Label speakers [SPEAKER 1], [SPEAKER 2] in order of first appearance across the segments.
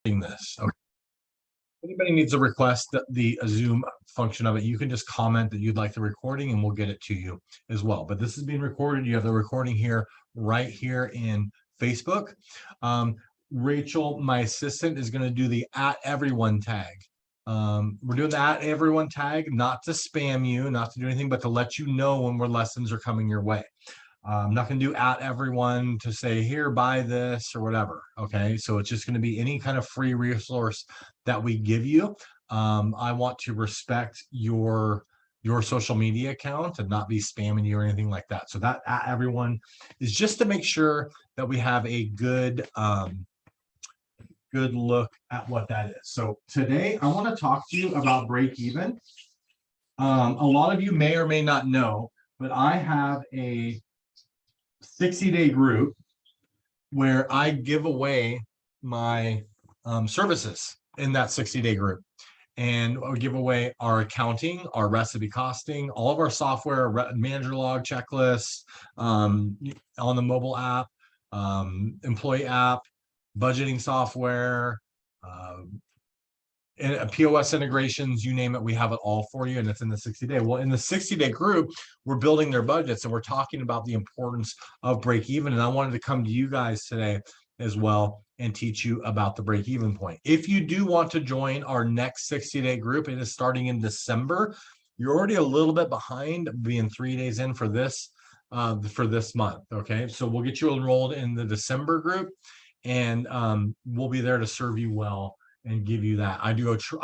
[SPEAKER 1] recording this. Okay. If anybody needs to request the Zoom function of it, you can just comment that you'd like the recording and we'll get it to you as well. But this is being recorded. You have the recording here, right here in Facebook. Rachel, my assistant, is going to do the @everyone tag. We're doing the @everyone tag, not to spam you, not to do anything, but to let you know when lessons are coming your way. I'm not going to do @everyone to say, here, buy this or whatever. Okay. So it's just going to be any kind of free resource that we give you. I want to respect your social media account and not be spamming you or anything like that. So that @everyone is just to make sure that we have a good look at what that is. So today I want to talk to you about break even. A lot of you may or may not know, but I have a 60-day group where I give away my services in that 60-day group. And I'll give away our accounting, our recipe costing, all of our software, manager log checklists, on the mobile app, employee app, budgeting software, and POS integrations, you name it, we have it all for you, and it's in the 60-day. Well, in the 60-day group, we're building their budgets and we're talking about the importance of break even. And I wanted to come to you guys today as well and teach you about the break even point. If you do want to join our next 60-day group, it is starting in December. You're already a little bit behind, being 3 days in for this month. Okay, so we'll get you enrolled in the December group, and we'll be there to serve you well and give you that. I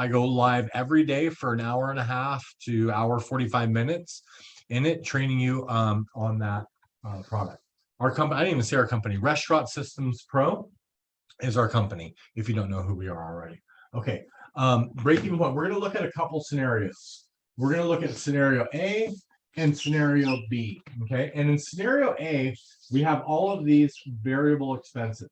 [SPEAKER 1] go live every day for an hour and a half to hour 45 minutes in it, training you on that product. Our company, I didn't even say our company, Restaurant Systems Pro is our company, if you don't know who we are already. Okay, break-even point. We're going to look at a couple scenarios. We're going to look at scenario A and scenario B. Okay, and in scenario A, we have all of these variable expenses.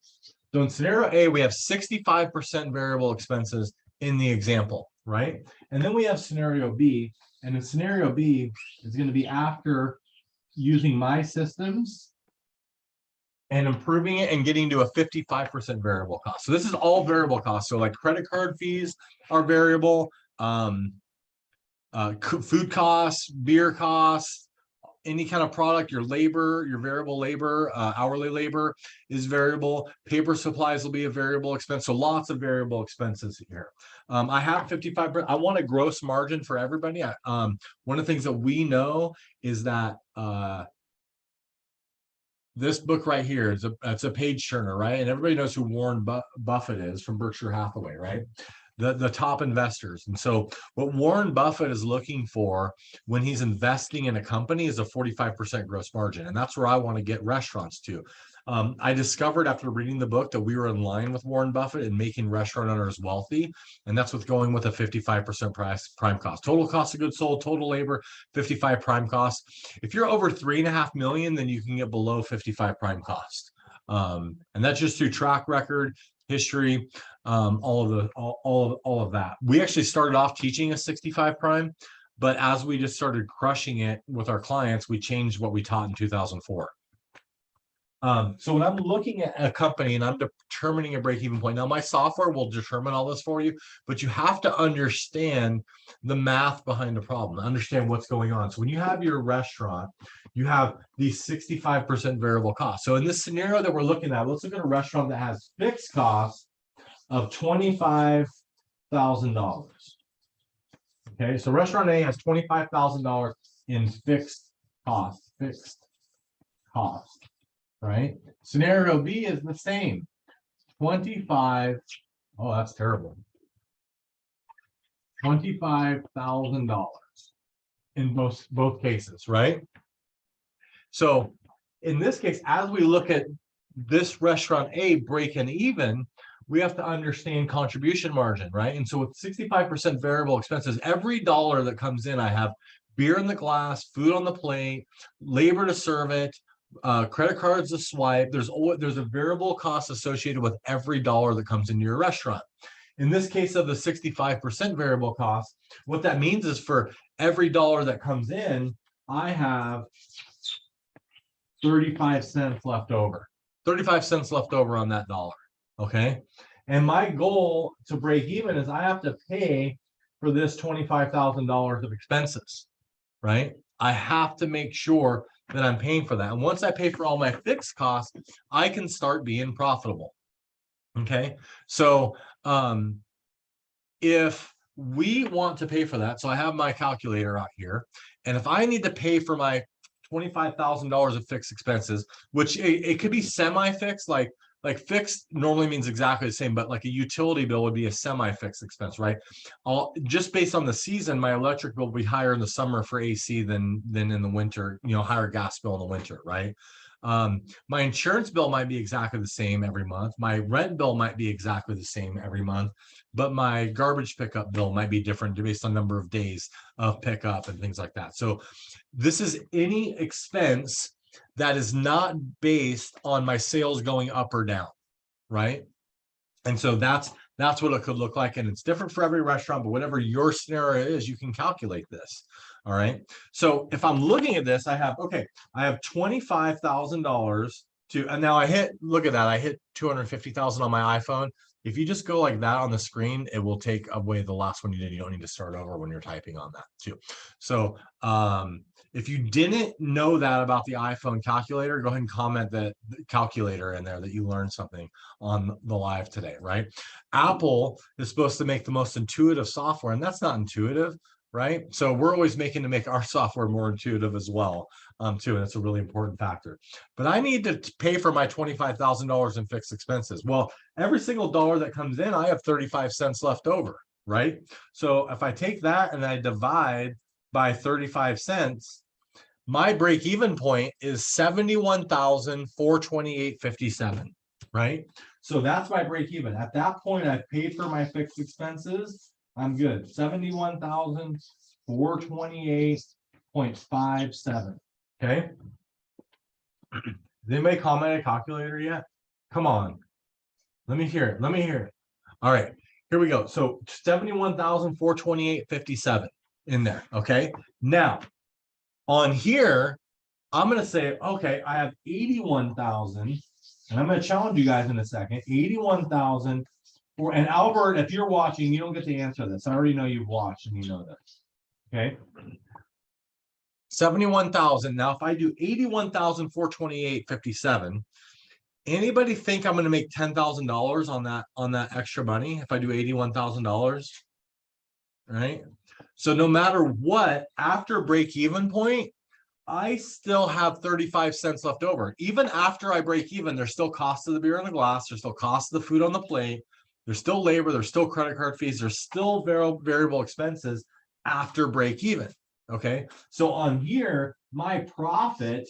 [SPEAKER 1] So in scenario A, we have 65% variable expenses in the example, right? And then we have scenario B, and in scenario B is going to be after using my systems and improving it and getting to a 55% variable cost. So this is all variable costs. So like credit card fees are variable, food costs, beer costs, any kind of product, your labor, your variable labor, hourly labor is variable. Paper supplies will be a variable expense. So lots of variable expenses here. I have 55%. I want a gross margin for everybody. One of the things that we know is that this book right here is it's a page turner, right? And everybody knows who Warren Buffett is from Berkshire Hathaway, right? The top investors. And so what Warren Buffett is looking for when he's investing in a company is a 45% gross margin. And that's where I want to get restaurants to. I discovered after reading the book that we were in line with Warren Buffett in making restaurant owners wealthy. And that's with going with a 55% prime cost. Total cost of goods sold, total labor, 55 prime cost. If you're over 3.5 million, then you can get below 55 prime cost. And that's just through track record, history, all of that. We actually started off teaching a 65 prime, but as we just started crushing it with our clients, we changed what we taught in 2004. So when I'm looking at a company and I'm determining a break-even point, now my software will determine all this for you, but you have to understand the math behind the problem, understand what's going on. So when you have your restaurant, you have these 65% variable costs. So in this scenario that we're looking at, let's look at a restaurant that has fixed costs of $25,000. Okay, so restaurant A has $25,000 in fixed cost, right? Scenario B is the same, 25. Oh, that's terrible. $25,000 in both cases, right? So in this case, as we look at this restaurant A breaking even, we have to understand contribution margin, right? And so with 65% variable expenses, every dollar that comes in, I have beer in the glass, food on the plate, labor to serve it, credit cards to swipe. There's a variable cost associated with every dollar that comes into your restaurant. In this case of the 65% variable cost, what that means is for every dollar that comes in, I have 35 cents left over. 35 cents left over on that dollar. Okay. And my goal to break even is I have to pay for this $25,000 of expenses, right? I have to make sure that I'm paying for that. And once I pay for all my fixed costs, I can start being profitable. Okay. So if we want to pay for that, so I have my calculator out here, and if I need to pay for my $25,000 of fixed expenses, which it could be semi-fixed, like fixed normally means exactly the same, but like a utility bill would be a semi-fixed expense, right? Just based on the season, my electric bill will be higher in the summer for AC than in the winter, higher gas bill in the winter, right? My insurance bill might be exactly the same every month. My rent bill might be exactly the same every month, but my garbage pickup bill might be different based on number of days of pickup and things like that. So this is any expense that is not based on my sales going up or down, right? And so that's what it could look like. And it's different for every restaurant, but whatever your scenario is, you can calculate this. All right. So if I'm looking at this, I have $25,000 to, and now look at that. I hit 250,000 on my iPhone. If you just go like that on the screen, it will take away the last one you did. You don't need to start over when you're typing on that too. So, if you didn't know that about the iPhone calculator, go ahead and comment the calculator in there that you learned something on the live today, right? Apple is supposed to make the most intuitive software, and that's not intuitive, right? So we're always making to make our software more intuitive as well, too, and it's a really important factor. But I need to pay for my $25,000 in fixed expenses. Well, every single dollar that comes in, I have 35 cents left over, right? So if I take that and I divide by 35 cents, my break-even point is 71,428.57, right? So that's my break-even. At that point, I've paid for my fixed expenses. I'm good. 71,428.57. Okay. Did anybody comment a calculator yet? Come on. Let me hear it. Let me hear it. All right. Here we go. So 71,428.57 in there. Okay. Now, on here, I'm going to say, okay, I have 81,000, and I'm going to challenge you guys in a second. 81,000 for, and Albert, if you're watching, you don't get to answer this. I already know you've watched and you know this. Okay. 71,000. Now, if I do 81,428.57, anybody think I'm going to make $10,000 on that extra money if I do $81,000? Right. So no matter what, after break-even point, I still have 35 cents left over. Even after I break even, there's still cost of the beer and the glass. There's still cost of the food on the plate. There's still labor. There's still credit card fees. There's still variable expenses after break even. Okay. So on here, my profit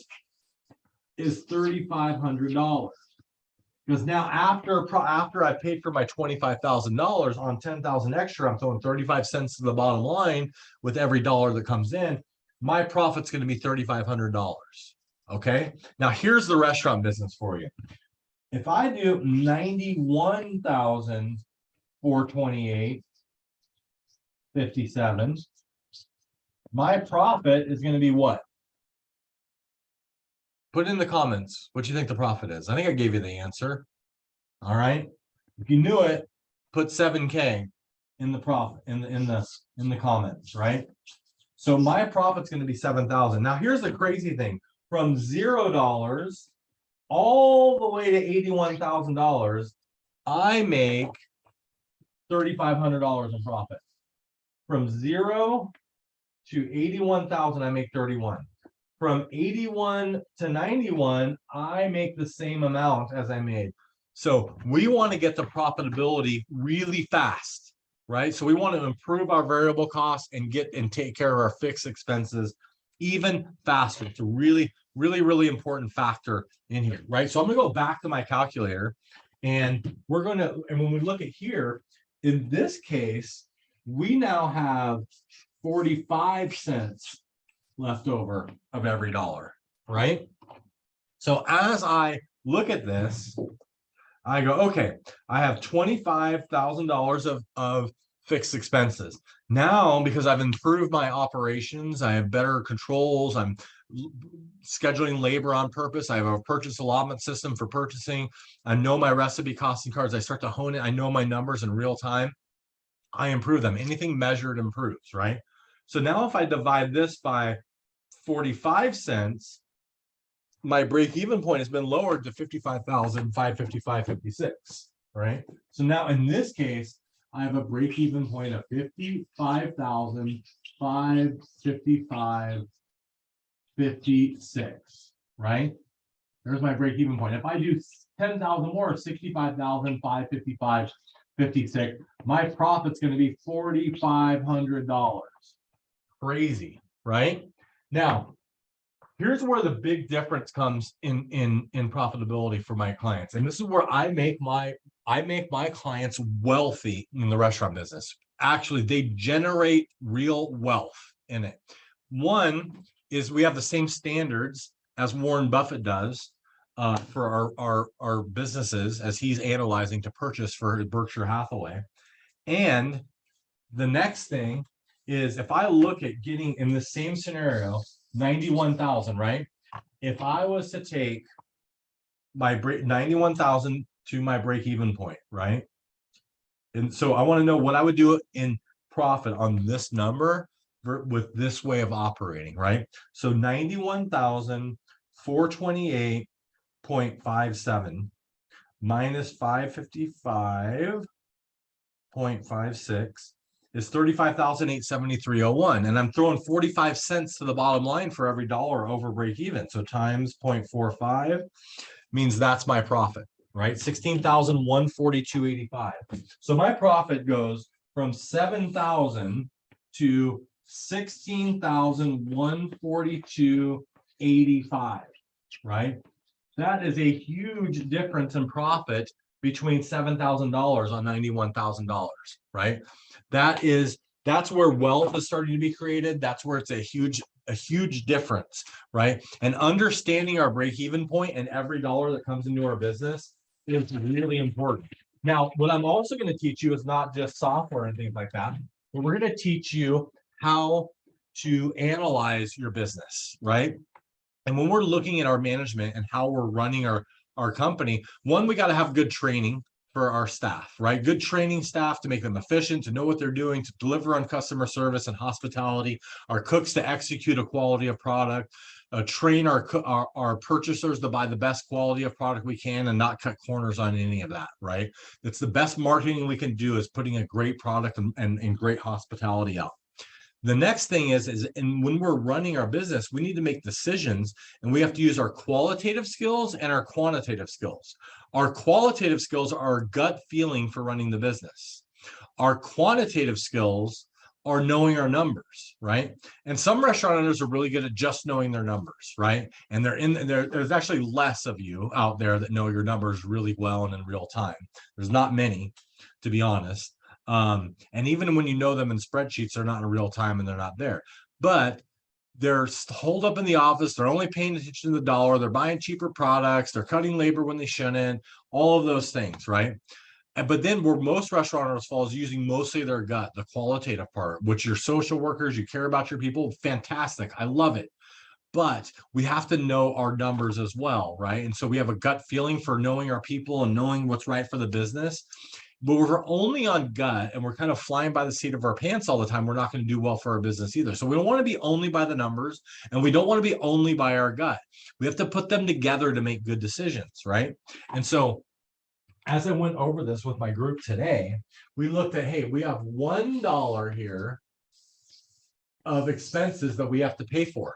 [SPEAKER 1] is $3,500. Because now after I paid for my $25,000 on 10,000 extra, I'm throwing 35 cents to the bottom line with every dollar that comes in. My profit's going to be $3,500. Okay. Now here's the restaurant business for you. If I do 91,428.57, my profit is going to be what? Put in the comments what you think the profit is. I think I gave you the answer. All right. If you knew it, put 7K in the profit in the comments, right? So my profit's going to be 7,000. Now here's the crazy thing: from $0 all the way to $81,000, I make $3,500 in profit. From 0 to 81,000, I make 31. From 81 to 91, I make the same amount as I made. So we want to get the profitability really fast, right? So we want to improve our variable costs and take care of our fixed expenses even faster. It's a really, really, really important factor in here, right? So I'm going to go back to my calculator, and when we look at here, in this case, we now have 45 cents left over of every dollar, right? So as I look at this, I go, okay, I have $25,000 of fixed expenses. Now, because I've improved my operations, I have better controls, I'm scheduling labor on purpose, I have a purchase allotment system for purchasing, I know my recipe costing cards, I start to hone it, I know my numbers in real time, I improve them. Anything measured improves, right? So now if I divide this by 45 cents, my break-even point has been lowered to 55,555.56, right? So now in this case, I have a break-even point of 55,555.56, right? There's my break-even point. If I do 10,000 more, 65,555.56, my profit's going to be $4,500. Crazy, right? Now, here's where the big difference comes in profitability for my clients, and this is where I make my clients wealthy in the restaurant business. Actually, they generate real wealth in it. One is we have the same standards as Warren Buffett does for our businesses as he's analyzing to purchase for Berkshire Hathaway. And the next thing is if I look at getting in the same scenario, 91,000, right? If I was to take my 91,000 to my break-even point, right? And so I want to know what I would do in profit on this number with this way of operating, right? So 91,428.57 minus 555.56 is 35,873.01. And I'm throwing 45 cents to the bottom line for every dollar over break even. So times 0.45 means that's my profit, right? 16,142.85. So my profit goes from 7,000 to 16,142.85, right? That is a huge difference in profit between $7,000 on $91,000, right? That's where wealth is starting to be created. That's where it's a huge difference, right? And understanding our break-even point and every dollar that comes into our business is really important. Now, what I'm also going to teach you is not just software and things like that, but we're going to teach you how to analyze your business, right? And when we're looking at our management and how we're running our company, one, we got to have good training for our staff, right? Good training staff to make them efficient, to know what they're doing, to deliver on customer service and hospitality, our cooks to execute a quality of product, train our purchasers to buy the best quality of product we can and not cut corners on any of that, right? It's the best marketing we can do is putting a great product and great hospitality out. The next thing is and when we're running our business, we need to make decisions and we have to use our qualitative skills and our quantitative skills. Our qualitative skills are our gut feeling for running the business. Our quantitative skills are knowing our numbers, right? And some restaurant owners are really good at just knowing their numbers, right? And there's actually less of you out there that know your numbers really well and in real time. There's not many, to be honest. And even when you know them in spreadsheets, they're not in real time and they're not there. But they're holed up in the office. They're only paying attention to the dollar. They're buying cheaper products. They're cutting labor when they shouldn't. All of those things, right? But then where most restaurateurs fall is using mostly their gut, the qualitative part, which you're social workers, you care about your people. Fantastic. I love it. But we have to know our numbers as well, right? And so we have a gut feeling for knowing our people and knowing what's right for the business. But we're only on gut and we're kind of flying by the seat of our pants all the time, we're not going to do well for our business either. So we don't want to be only by the numbers and we don't want to be only by our gut. We have to put them together to make good decisions, right? And so as I went over this with my group today, we looked at, hey, we have $1 here of expenses that we have to pay for.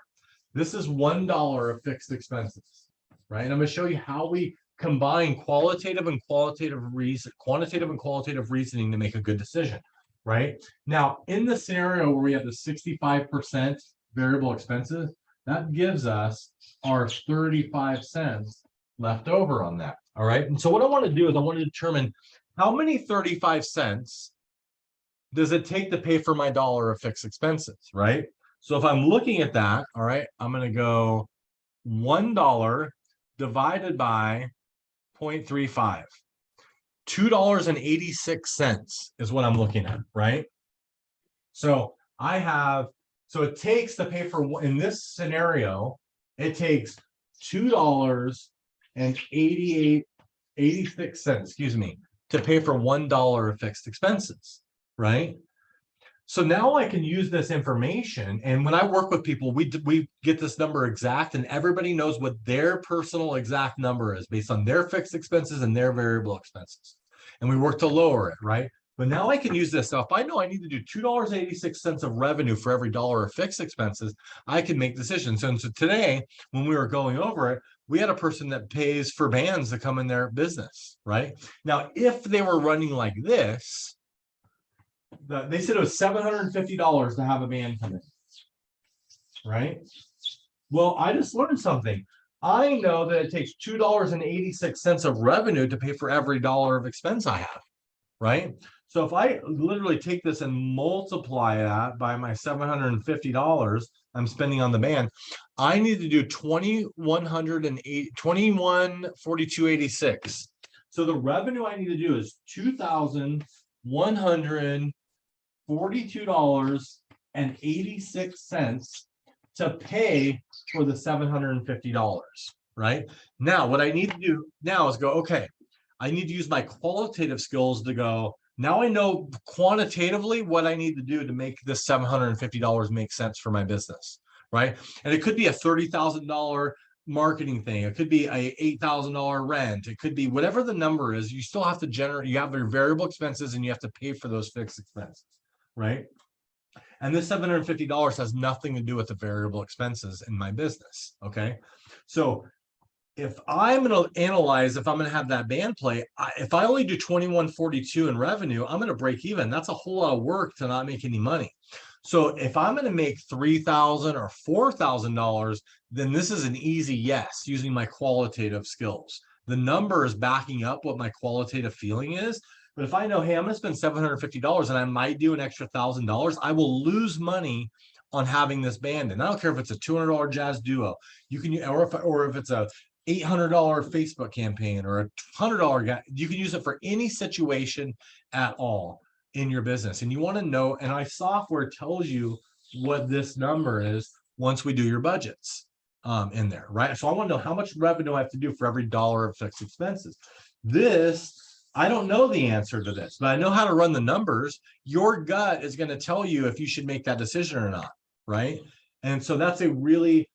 [SPEAKER 1] This is $1 of fixed expenses, right? And I'm going to show you how we combine quantitative and qualitative reasoning to make a good decision, right? Now, in the scenario where we have the 65% variable expenses, that gives us our 35 cents left over on that, all right? And so what I want to do is I want to determine how many 35 cents does it take to pay for my dollar of fixed expenses, right? So if I'm looking at that, all right, I'm going to go $1 divided by 0.35. $2.86 is what I'm looking at, right? So so it takes to pay for, in this scenario, it takes $2.86, excuse me, to pay for $1 of fixed expenses, right? So now I can use this information, and when I work with people, we get this number exact, and everybody knows what their personal exact number is based on their fixed expenses and their variable expenses. And we work to lower it, right? But now I can use this. So if I know I need to do $2.86 of revenue for every dollar of fixed expenses, I can make decisions. And so today, when we were going over it, we had a person that pays for bands to come in their business, right? Now, if they were running like this, they said it was $750 to have a band come in, right? Well, I just learned something. I know that it takes $2.86 of revenue to pay for every dollar of expense I have, right? So if I literally take this and multiply that by my $750 I'm spending on the band, I need to do $2142.86. So the revenue I need to do is $2,142.86 to pay for the $750, right? Now, what I need to do now is go, okay, I need to use my qualitative skills to go, now I know quantitatively what I need to do to make this $750 make sense for my business, right? And it could be a $30,000 marketing thing. It could be a $8,000 rent. It could be whatever the number is. You still have to generate, you have your variable expenses and you have to pay for those fixed expenses, right? And this $750 has nothing to do with the variable expenses in my business, okay? So if I'm going to analyze, if I'm going to have that band play, if I only do 2142 in revenue, I'm going to break even. That's a whole lot of work to not make any money. So if I'm going to make $3,000 or $4,000, then this is an easy yes, using my qualitative skills. The number is backing up what my qualitative feeling is. But if I know, hey, I'm going to spend $750 and I might do an extra $1,000, I will lose money on having this band. And I don't care if it's a $200 jazz duo, you can, or if it's a $800 Facebook campaign or a $100 you can use it for any situation at all in your business. And you want to know, and our software tells you what this number is once we do your budgets in there, right? So I want to know how much revenue I have to do for every dollar of fixed expenses. I don't know the answer to this, but I know how to run the numbers. Your gut is going to tell you if you should make that decision or not, right? And so it's a really,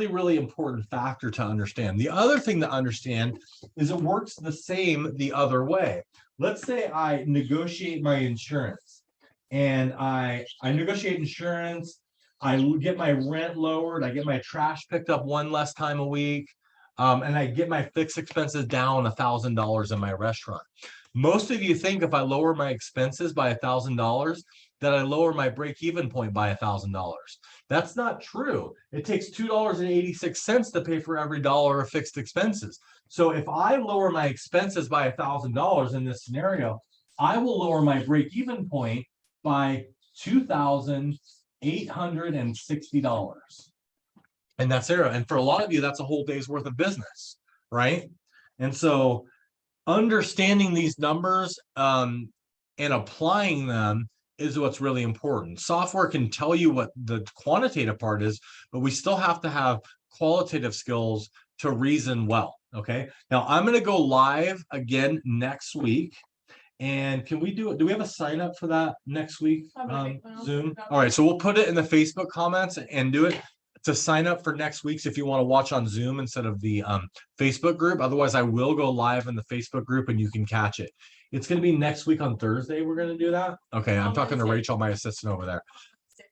[SPEAKER 1] really important factor to understand. The other thing to understand is it works the same the other way. Let's say I negotiate my insurance and I negotiate insurance. I get my rent lowered. I get my trash picked up one less time a week. And I get my fixed expenses down $1,000 in my restaurant. Most of you think if I lower my expenses by $1,000, that I lower my break-even point by $1,000. That's not true. It takes $2.86 to pay for every dollar of fixed expenses. So if I lower my expenses by $1,000 in this scenario, I will lower my break-even point by $2,860. And that's zero. And for a lot of you, that's a whole day's worth of business, right? And so understanding these numbers and applying them is what's really important. Software can tell you what the quantitative part is, but we still have to have qualitative skills to reason well, okay? Now, I'm going to go live again next week. And can we do we have a sign up for that next week? Zoom? All right, so we'll put it in the Facebook comments and do it to sign up for next week's if you want to watch on Zoom instead of the Facebook group. Otherwise, I will go live in the Facebook group and you can catch it. It's going to be next week on Thursday. We're going to do that. Okay, I'm talking to Rachel, my assistant over there.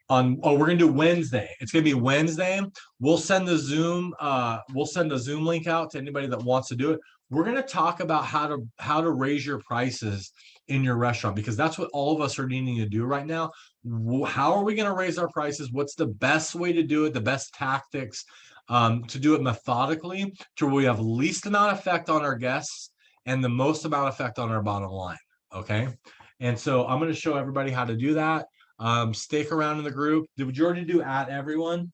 [SPEAKER 1] We're going to do Wednesday. It's going to be Wednesday. We'll send the Zoom. We'll send a Zoom link out to anybody that wants to do it. We're going to talk about how to raise your prices in your restaurant, because that's what all of us are needing to do right now. How are we going to raise our prices? What's the best way to do it? The best tactics to do it methodically to where we have least amount of effect on our guests and the most amount of effect on our bottom line. Okay. And so I'm going to show everybody how to do that. Stick around in the group. Did you already do at everyone?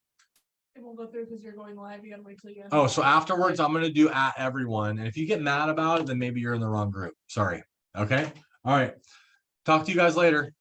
[SPEAKER 2] It won't go through because you're going live. You gotta wait till you.
[SPEAKER 1] Oh, so afterwards I'm going to do at everyone. And if you get mad about it, then maybe you're in the wrong group. Sorry. Okay. All right. Talk to you guys later.